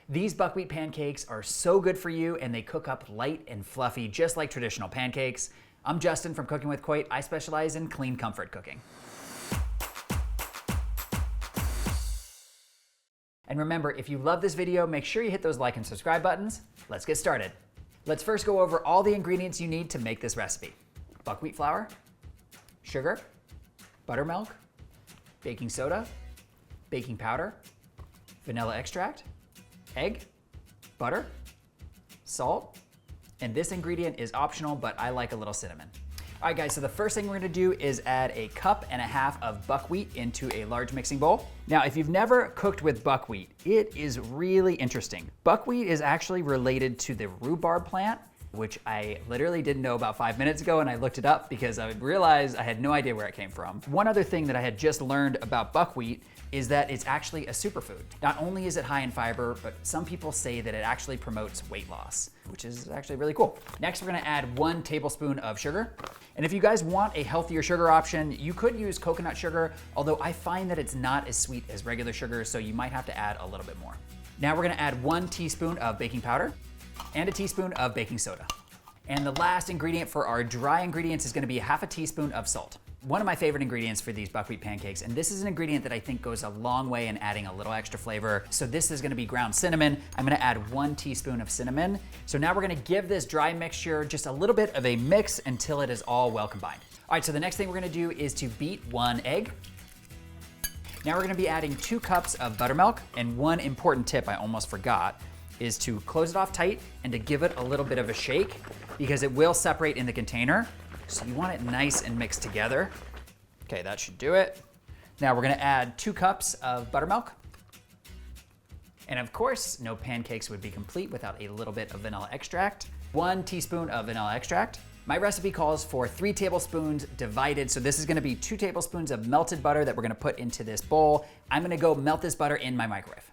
These buckwheat pancakes are so good for you and they cook up light and fluffy just like traditional pancakes. I'm Justin from Cooking with Coit. I specialize in clean comfort cooking. And remember, if you love this video, make sure you hit those like and subscribe buttons. Let's get started. Let's first go over all the ingredients you need to make this recipe. Buckwheat flour, sugar, buttermilk, baking soda, baking powder, vanilla extract, egg, butter, salt, and this ingredient is optional, but I like a little cinnamon. All right guys, so the first thing we're gonna do is add 1.5 cups of buckwheat into a large mixing bowl. Now, if you've never cooked with buckwheat, it is really interesting. Buckwheat is actually related to the rhubarb plant, which I literally didn't know about 5 minutes ago, and I looked it up because I realized I had no idea where it came from. One other thing that I had just learned about buckwheat is that it's actually a superfood. Not only is it high in fiber, but some people say that it actually promotes weight loss, which is actually really cool. Next, we're gonna add 1 tablespoon of sugar. And if you guys want a healthier sugar option, you could use coconut sugar, although I find that it's not as sweet as regular sugar, so you might have to add a little bit more. Now we're gonna add 1 teaspoon of baking powder and 1 teaspoon of baking soda. And the last ingredient for our dry ingredients is gonna be 1/2 teaspoon of salt. One of my favorite ingredients for these buckwheat pancakes, and this is an ingredient that I think goes a long way in adding a little extra flavor. So this is gonna be ground cinnamon. I'm gonna add 1 teaspoon of cinnamon. So now we're gonna give this dry mixture just a little bit of a mix until it is all well combined. All right, so the next thing we're gonna do is to beat 1 egg. Now we're gonna be adding 2 cups of buttermilk, and one important tip I almost forgot is to close it off tight and to give it a little bit of a shake because it will separate in the container. So you want it nice and mixed together. Okay, that should do it. Now we're gonna add 2 cups of buttermilk. And of course, no pancakes would be complete without a little bit of vanilla extract. 1 teaspoon of vanilla extract. My recipe calls for 3 tablespoons divided, so this is gonna be 2 tablespoons of melted butter that we're gonna put into this bowl. I'm gonna go melt this butter in my microwave.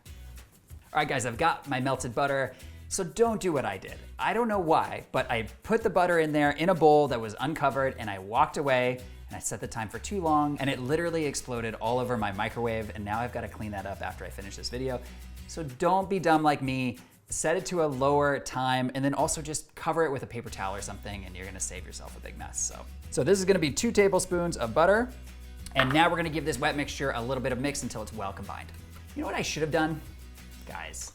All right guys, I've got my melted butter. So don't do what I did. I don't know why, but I put the butter in there in a bowl that was uncovered and I walked away and I set the time for too long and it literally exploded all over my microwave and now I've got to clean that up after I finish this video. So don't be dumb like me. Set it to a lower time and then also just cover it with a paper towel or something and you're gonna save yourself a big mess. So this is gonna be 2 tablespoons of butter and now we're gonna give this wet mixture a little bit of mix until it's well combined. You know what I should have done? Guys,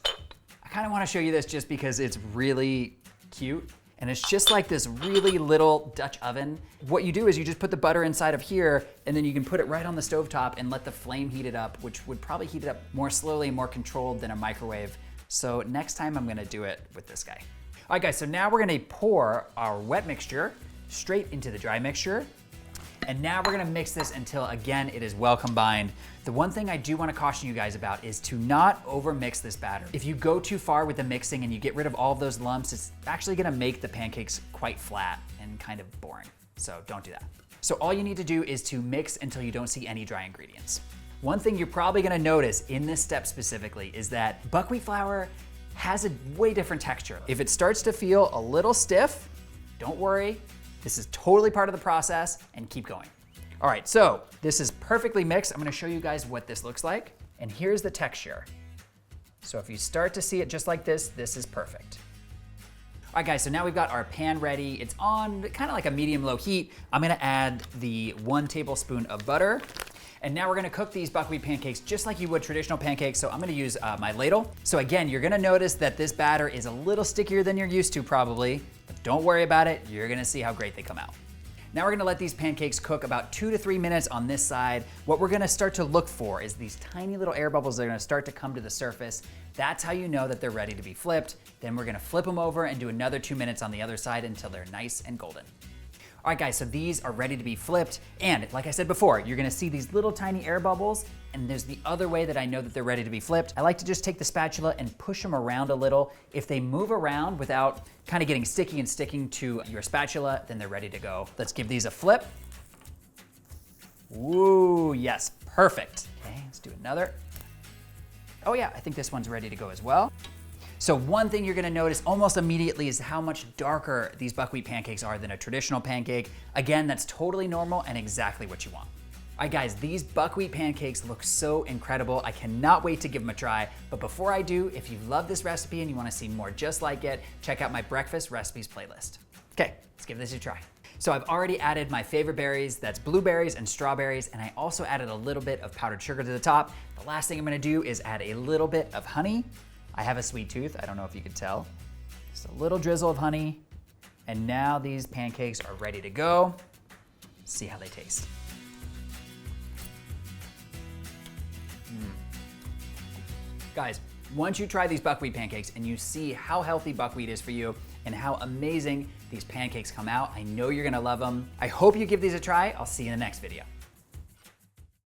I kind of want to show you this just because it's really cute. And it's just like this really little Dutch oven. What you do is you just put the butter inside of here and then you can put it right on the stovetop and let the flame heat it up, which would probably heat it up more slowly and more controlled than a microwave. So next time I'm gonna do it with this guy. All right guys, so now we're gonna pour our wet mixture straight into the dry mixture. And now we're gonna mix this until, again, it is well combined. The one thing I do wanna caution you guys about is to not over mix this batter. If you go too far with the mixing and you get rid of all of those lumps, it's actually gonna make the pancakes quite flat and kind of boring. So don't do that. So all you need to do is to mix until you don't see any dry ingredients. One thing you're probably gonna notice in this step specifically is that buckwheat flour has a way different texture. If it starts to feel a little stiff, don't worry. This is totally part of the process and keep going. All right, so this is perfectly mixed. I'm gonna show you guys what this looks like. And here's the texture. So if you start to see it just like this is perfect. All right guys, so now we've got our pan ready. It's on kind of like a medium-low heat. I'm gonna add the 1 tablespoon of butter. And now we're gonna cook these buckwheat pancakes just like you would traditional pancakes. So I'm gonna use my ladle. So again, you're gonna notice that this batter is a little stickier than you're used to probably. Don't worry about it, you're gonna see how great they come out. Now we're gonna let these pancakes cook about 2 to 3 minutes on this side. What we're gonna start to look for is these tiny little air bubbles that are gonna start to come to the surface. That's how you know that they're ready to be flipped. Then we're gonna flip them over and do another 2 minutes on the other side until they're nice and golden. All right guys, so these are ready to be flipped. And like I said before, you're gonna see these little tiny air bubbles. And there's the other way that I know that they're ready to be flipped. I like to just take the spatula and push them around a little. If they move around without kind of getting sticky and sticking to your spatula, then they're ready to go. Let's give these a flip. Ooh, yes, perfect. Okay, let's do another. Oh yeah, I think this one's ready to go as well. So one thing you're gonna notice almost immediately is how much darker these buckwheat pancakes are than a traditional pancake. Again, that's totally normal and exactly what you want. All right, guys, these buckwheat pancakes look so incredible. I cannot wait to give them a try. But before I do, if you love this recipe and you want to see more just like it, check out my breakfast recipes playlist. Okay, let's give this a try. So I've already added my favorite berries, that's blueberries and strawberries, and I also added a little bit of powdered sugar to the top. The last thing I'm gonna do is add a little bit of honey. I have a sweet tooth, I don't know if you could tell. Just a little drizzle of honey, and now these pancakes are ready to go. See how they taste. Guys, once you try these buckwheat pancakes and you see how healthy buckwheat is for you and how amazing these pancakes come out, I know you're gonna love them. I hope you give these a try. I'll see you in the next video.